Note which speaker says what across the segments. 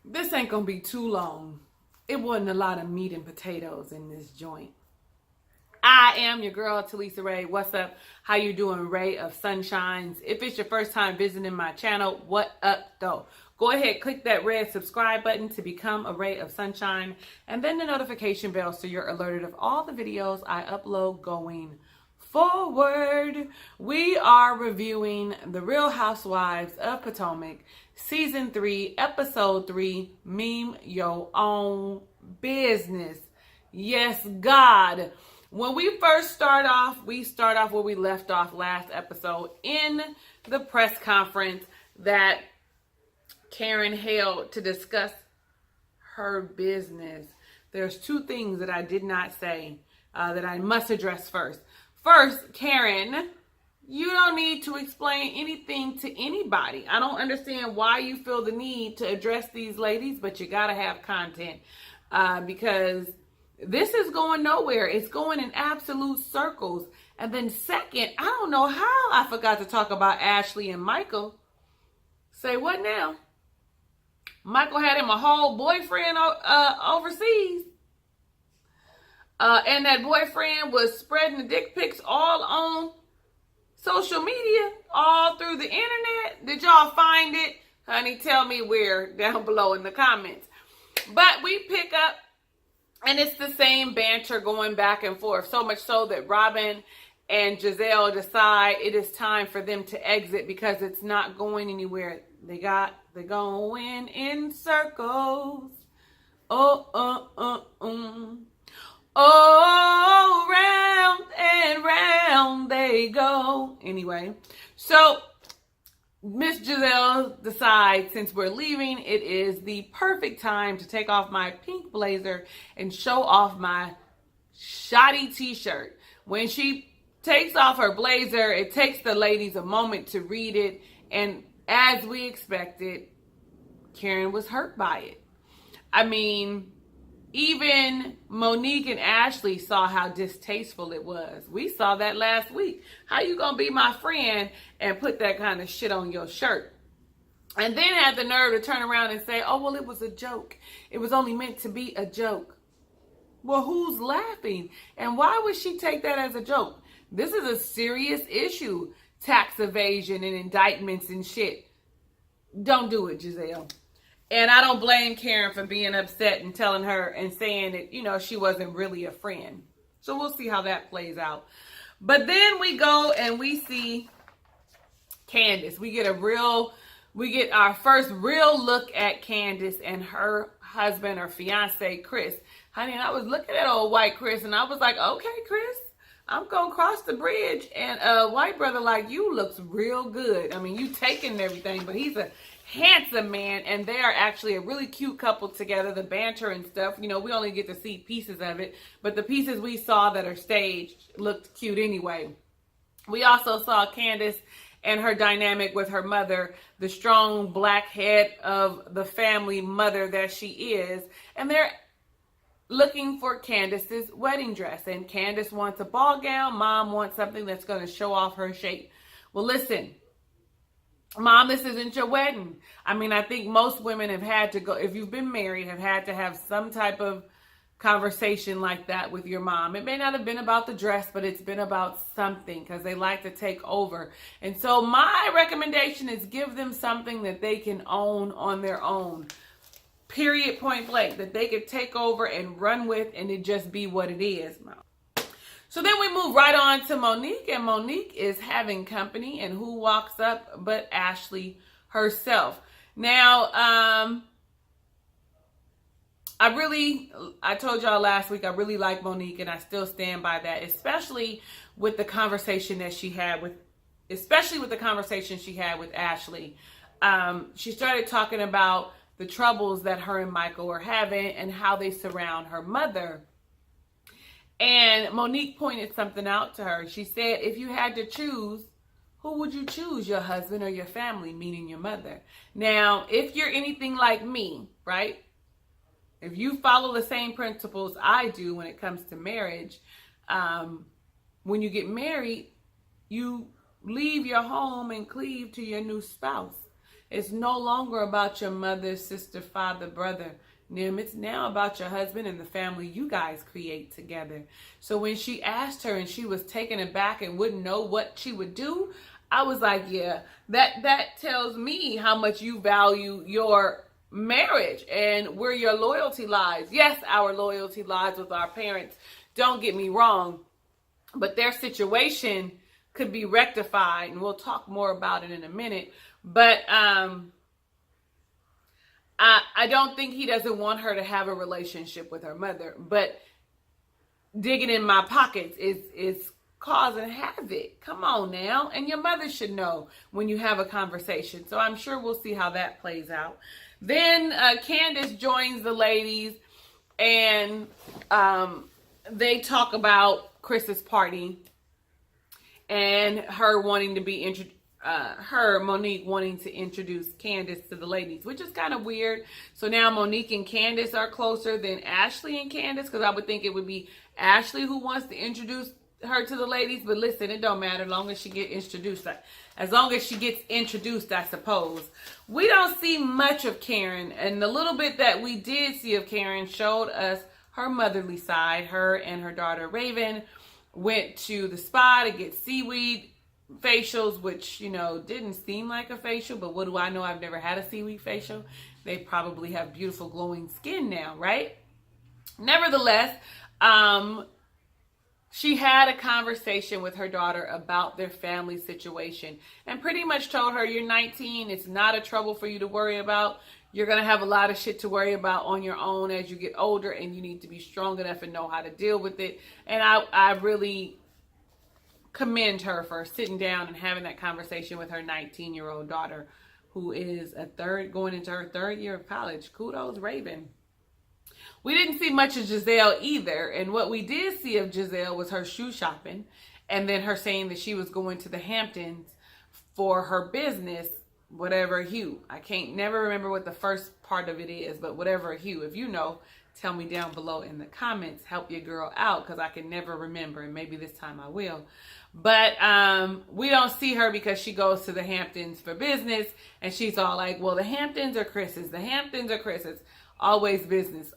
Speaker 1: This ain't gonna be too long. It wasn't a lot of meat and potatoes in this joint. I am your girl, Talisa Rae. What's up? How you doing, Ray of Sunshines? If it's your first time visiting my channel, what up, though? Go ahead, click that red subscribe button to become a Ray of Sunshine, and then the notification bell so you're alerted of all the videos I upload going forward. We are reviewing The Real Housewives of Potomac, Season 3, Episode 3, Meme Your Own Business. Yes, God. When we first start off, we start off where we left off last episode in the press conference that Karen held to discuss her business. There's two things that I did not say that I must address first. First, Karen, you don't need to explain anything to anybody. I don't understand why you feel the need to address these ladies, but you gotta have content because this is going nowhere. It's going in absolute circles. And then second, I don't know how I forgot to talk about Ashley and Michael. Say what now? Michael had him a whole boyfriend overseas. And that boyfriend was spreading the dick pics all on social media, all through the internet. Did y'all find it? Honey, tell me where down below in the comments. But we pick up, and it's the same banter going back and forth. So much so that Robyn and Giselle decide it is time for them to exit because it's not going anywhere. They're going in circles. Oh, round and round they go. Anyway, so Miss Giselle decides since we're leaving, it is the perfect time to take off my pink blazer and show off my shoddy t-shirt. When she takes off her blazer, it takes the ladies a moment to read it. And as we expected, Karen was hurt by it. I mean, even Monique and Ashley saw how distasteful it was. We saw that last week. How you gonna be my friend and put that kind of shit on your shirt? And then had the nerve to turn around and say, oh, well, it was a joke. It was only meant to be a joke. Well, who's laughing? And why would she take that as a joke? This is a serious issue. Tax evasion and indictments and shit. Don't do it, Giselle. And I don't blame Karen for being upset and telling her and saying that, you know, she wasn't really a friend. So we'll see how that plays out. But then we go and we see Candice. We get our first real look at Candice and her husband or fiance, Chris. Honey, and I was looking at old white Chris and I was like, okay, Chris, I'm going to cross the bridge. And a white brother like you looks real good. I mean, you taking everything, but he's a handsome man, and they are actually a really cute couple together. The banter and stuff, you know, we only get to see pieces of it, but the pieces we saw that are staged looked cute anyway. We also saw Candice and her dynamic with her mother, the strong black head of the family mother that she is, and they're looking for Candice's wedding dress, and Candice wants a ball gown. Mom wants something that's going to show off her shape. Well, listen, Mom, this isn't your wedding. I mean, I think most women have had to go, if you've been married, have had to have some type of conversation like that with your mom. It may not have been about the dress, but it's been about something because they like to take over. And so my recommendation is give them something that they can own on their own. Period, point blank, that they could take over and run with and it just be what it is. So then we move right on to Monique, and Monique is having company, and who walks up but Ashley herself. Now, I told y'all last week, I really like Monique, and I still stand by that, especially with the conversation that she had with Ashley. She started talking about the troubles that her and Michael were having and how they surround her mother. And Monique pointed something out to her. She said, if you had to choose, who would you choose, your husband or your family, meaning your mother? Now, if you're anything like me, right? If you follow the same principles I do when it comes to marriage, when you get married, you leave your home and cleave to your new spouse. It's no longer about your mother, sister, father, brother. Nim, it's now about your husband and the family you guys create together. So when she asked her and she was taken aback and wouldn't know what she would do, I was like, yeah, that tells me how much you value your marriage and where your loyalty lies. Yes, our loyalty lies with our parents. Don't get me wrong, but their situation could be rectified, and we'll talk more about it in a minute. But I don't think he doesn't want her to have a relationship with her mother, but digging in my pockets is causing havoc. Come on now. And your mother should know when you have a conversation. So I'm sure we'll see how that plays out. Then Candice joins the ladies, and they talk about Chris's party and her wanting to be Monique wanting to introduce Candice to the ladies, which is kind of weird. So now Monique and Candice are closer than Ashley and Candice, because I would think it would be Ashley who wants to introduce her to the ladies. But listen, it don't matter as long as she gets introduced. As long as she gets introduced, I suppose. We don't see much of Karen, and the little bit that we did see of Karen showed us her motherly side. Her and her daughter Raven went to the spa to get seaweed facials, which, you know, didn't seem like a facial, but what do I know? I've never had a seaweed facial. They probably have beautiful glowing skin now, right? Nevertheless, she had a conversation with her daughter about their family situation and pretty much told her, you're 19, it's not a trouble for you to worry about. You're going to have a lot of shit to worry about on your own as you get older, and you need to be strong enough and know how to deal with it. And I really commend her for sitting down and having that conversation with her 19-year-old daughter, who is going into her third year of college. Kudos, Raven. We didn't see much of Giselle either, and what we did see of Giselle was her shoe shopping, and then her saying that she was going to the Hamptons for her business, whatever hue. I can't never remember what the first part of it is, but whatever hue. If you know, tell me down below in the comments. Help your girl out, because I can never remember, and maybe this time I will. But we don't see her because she goes to the Hamptons for business, and she's all like, well, the Hamptons are Chris's. The Hamptons are Chris's. Always business,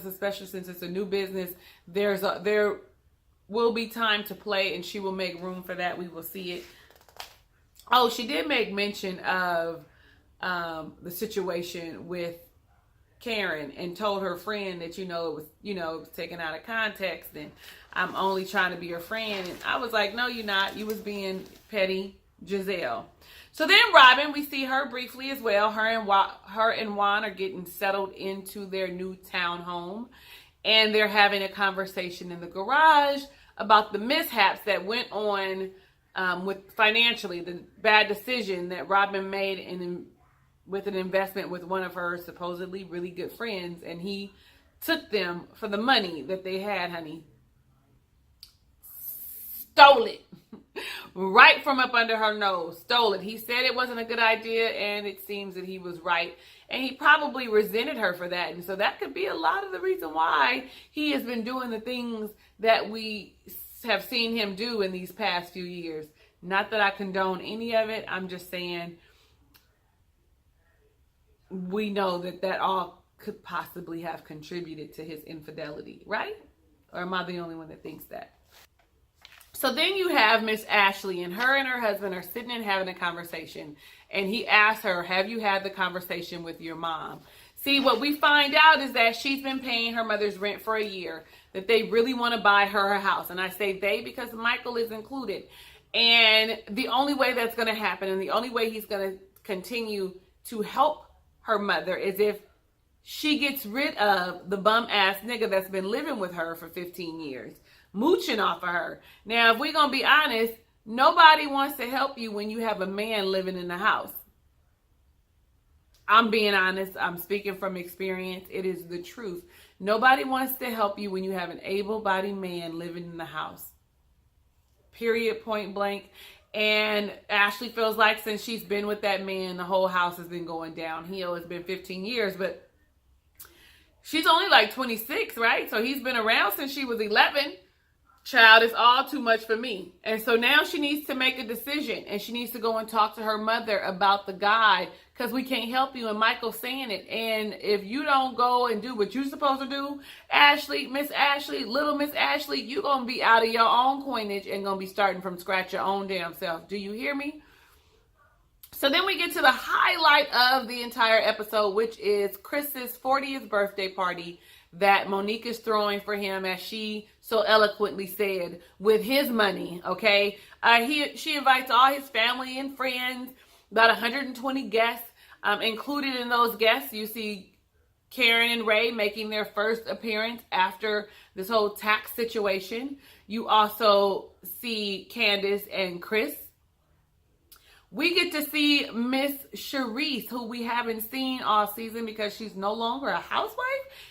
Speaker 1: especially since it's a new business. There will be time to play, and she will make room for that. We will see it. Oh, she did make mention of the situation with Karen and told her friend that, it was taken out of context, and I'm only trying to be her friend. And I was like, no, you're not. You was being petty, Giselle. So then Robyn, we see her briefly as well. Her and Juan are getting settled into their new townhome, and they're having a conversation in the garage about the mishaps that went on with financially, the bad decision that Robyn made with an investment with one of her supposedly really good friends, and he took them for the money that they had, honey. Stole it. Right from up under her nose. Stole it. He said it wasn't a good idea, and it seems that he was right. And he probably resented her for that. And so that could be a lot of the reason why he has been doing the things that we have seen him do in these past few years. Not that I condone any of it. I'm just saying we know that all could possibly have contributed to his infidelity, right? Or am I the only one that thinks that? So then you have Miss Ashley, and her husband are sitting and having a conversation. And he asks her, have you had the conversation with your mom? See, what we find out is that she's been paying her mother's rent for a year, that they really want to buy her a house. And I say they because Michael is included. And the only way that's going to happen, and the only way he's going to continue to help her mother, is if she gets rid of the bum-ass nigga that's been living with her for 15 years. Mooching off of her. Now, if we're going to be honest, nobody wants to help you when you have a man living in the house. I'm being honest. I'm speaking from experience. It is the truth. Nobody wants to help you when you have an able-bodied man living in the house. Period, point blank. And Ashley feels like since she's been with that man, the whole house has been going downhill. It's been 15 years, but she's only like 26, right? So he's been around since she was 11. Child, it's all too much for me. And so now she needs to make a decision, and she needs to go and talk to her mother about the guy, because we can't help you, and Michael's saying it. And if you don't go and do what you're supposed to do, Ashley, Miss Ashley, little Miss Ashley, you're going to be out of your own coinage and going to be starting from scratch your own damn self. Do you hear me? So then we get to the highlight of the entire episode, which is Chris's 40th birthday party that Monique is throwing for him, as she so eloquently said, with his money, okay? She invites all his family and friends, about 120 guests. Included in those guests, you see Karen and Ray making their first appearance after this whole tax situation. You also see Candice and Chris. We get to see Miss Charisse, who we haven't seen all season because she's no longer a housewife.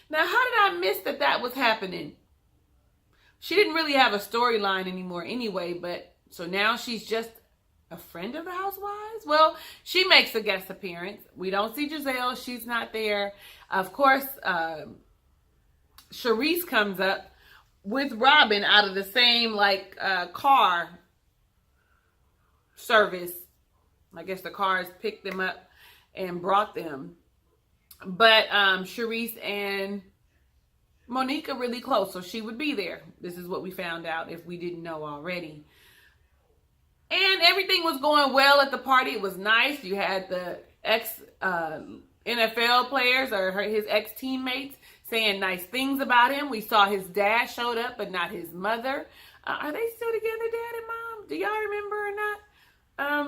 Speaker 1: Now, how did I miss that was happening? She didn't really have a storyline anymore anyway, but so now she's just a friend of the housewives? Well, she makes a guest appearance. We don't see Giselle. She's not there. Of course, Charisse comes up with Robyn out of the same car service. I guess the cars picked them up and brought them. But Charisse and Monique are really close, so she would be there. This is what we found out if we didn't know already. And everything was going well at the party. It was nice. You had the ex-NFL players or his ex-teammates saying nice things about him. We saw his dad showed up, but not his mother. Are they still together, Dad and Mom? Do y'all remember or not?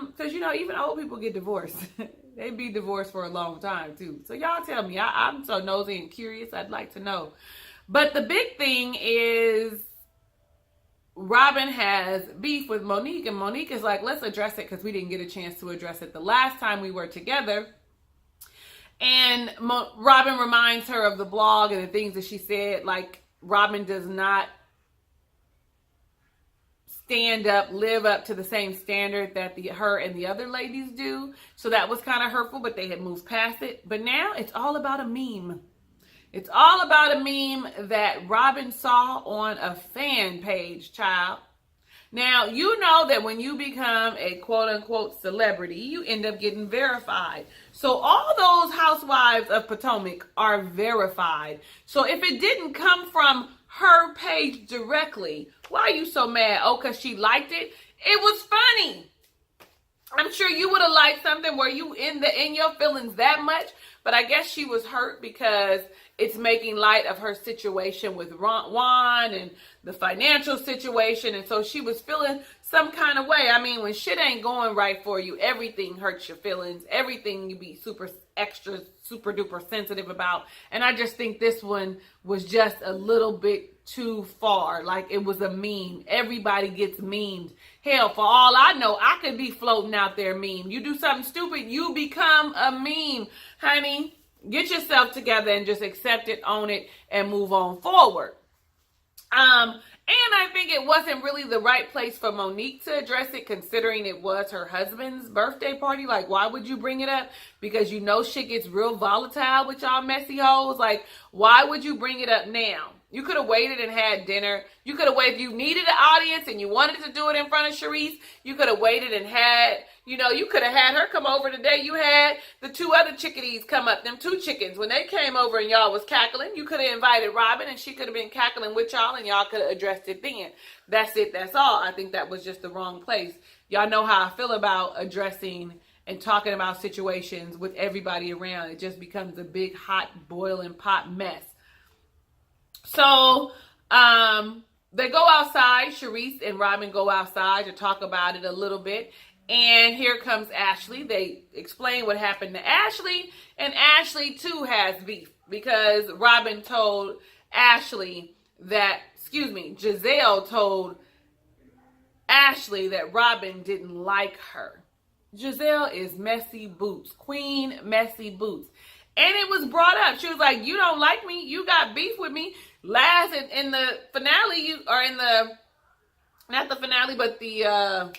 Speaker 1: Because, even old people get divorced. They be divorced for a long time, too. So y'all tell me. I'm so nosy and curious. I'd like to know. But the big thing is Robyn has beef with Monique. And Monique is like, let's address it, because we didn't get a chance to address it the last time we were together. And Robyn reminds her of the blog and the things that she said. Like, Robyn does not live up to the same standard that her and the other ladies do. So that was kind of hurtful, but they had moved past it. But now it's all about a meme. It's all about a meme that Robyn saw on a fan page, child. Now, you know that when you become a quote-unquote celebrity, you end up getting verified. So all those Housewives of Potomac are verified. So if it didn't come from her page directly, why are you so mad? Oh, because she liked it? It was funny. I'm sure you would have liked something where you in your feelings that much, but I guess she was hurt because it's making light of her situation with Juan and the financial situation, and so she was feeling some kind of way. I mean, when shit ain't going right for you, everything hurts your feelings. Everything you be super duper sensitive about, and I just think this one was just a little bit too far. Like, it was a meme. Everybody gets memed. Hell, for all I know, I could be floating out there meme. You do something stupid, you become a meme. Honey, get yourself together and just accept it, own it, and move on forward. And I think it wasn't really the right place for Monique to address it, considering it was her husband's birthday party. Like, why would you bring it up? Because you know shit gets real volatile with y'all messy hoes. Like, why would you bring it up now? You could have waited and had dinner. You could have waited. If you needed an audience and you wanted to do it in front of Charisse, you could have waited and had, you could have had her come over today. You had the two other chickadees come up, them two chickens. When they came over and y'all was cackling, you could have invited Robyn and she could have been cackling with y'all and y'all could have addressed it then. That's it. That's all. I think that was just the wrong place. Y'all know how I feel about addressing and talking about situations with everybody around. It just becomes a big, hot, boiling pot mess. So, they go outside. Charisse and Robyn go outside to talk about it a little bit. And here comes Ashley. They explain what happened to Ashley. And Ashley, too, has beef. Because Giselle told Ashley that Robyn didn't like her. Giselle is messy boots. Queen messy boots. And it was brought up. She was like, you don't like me. You got beef with me. Last in the finale, not the finale, but the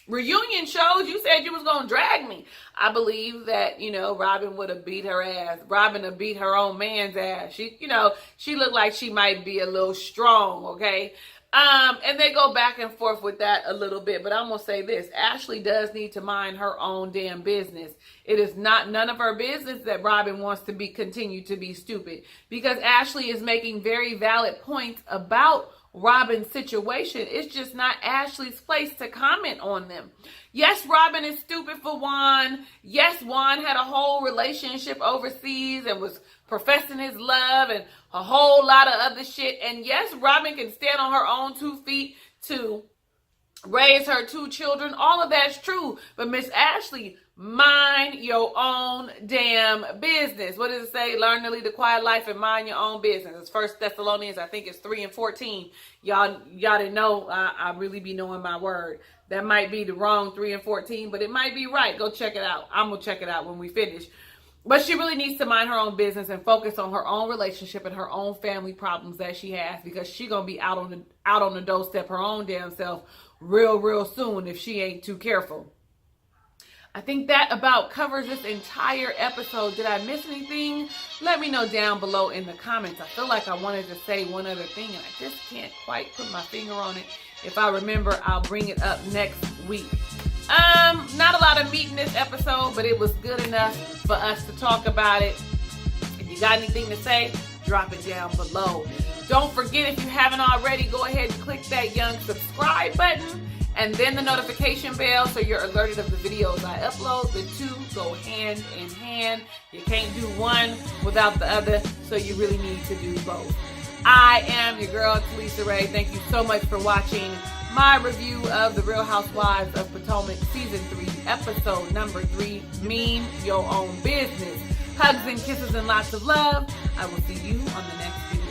Speaker 1: reunion shows, you said you was going to drag me. I believe that, Robyn would have beat her ass. Robyn would beat her own man's ass. She looked like she might be a little strong, okay? And they go back and forth with that a little bit, but I'm gonna say this: Ashley does need to mind her own damn business. It is not none of her business that Robyn wants to continue to be stupid, because Ashley is making very valid points about Robyn's situation. It's just not Ashley's place to comment on them. Yes, Robyn is stupid for Juan. Yes, Juan had a whole relationship overseas and was professing his love and a whole lot of other shit. And yes, Robyn can stand on her own 2 feet to raise her 2 children. All of that's true. But Miss Ashley, mind your own damn business. What does it say? Learn to lead a quiet life and mind your own business. It's 1 Thessalonians, I think it's 3:14. Y'all didn't know I really be knowing my word. That might be the wrong 3:14, but it might be right. Go check it out. I'm going to check it out when we finish. But she really needs to mind her own business and focus on her own relationship and her own family problems that she has, because she's going to be out on the doorstep her own damn self real soon if she ain't too careful. I think that about covers this entire episode. Did I miss anything? Let me know down below in the comments. I feel like I wanted to say one other thing and I just can't quite put my finger on it. If I remember, I'll bring it up next week. Not a lot of meat in this episode, but it was good enough for us to talk about it. If you got anything to say, drop it down below. Don't forget, if you haven't already, go ahead and click that young subscribe button and then the notification bell so you're alerted of the videos I upload. The two go hand in hand. You can't do one without the other, so you really need to do both. I am your girl, Talisa Rae. Thank you so much for watching my review of The Real Housewives of Potomac Season 3, Episode number 3, Mean Your Own Business. Hugs and kisses and lots of love. I will see you on the next video.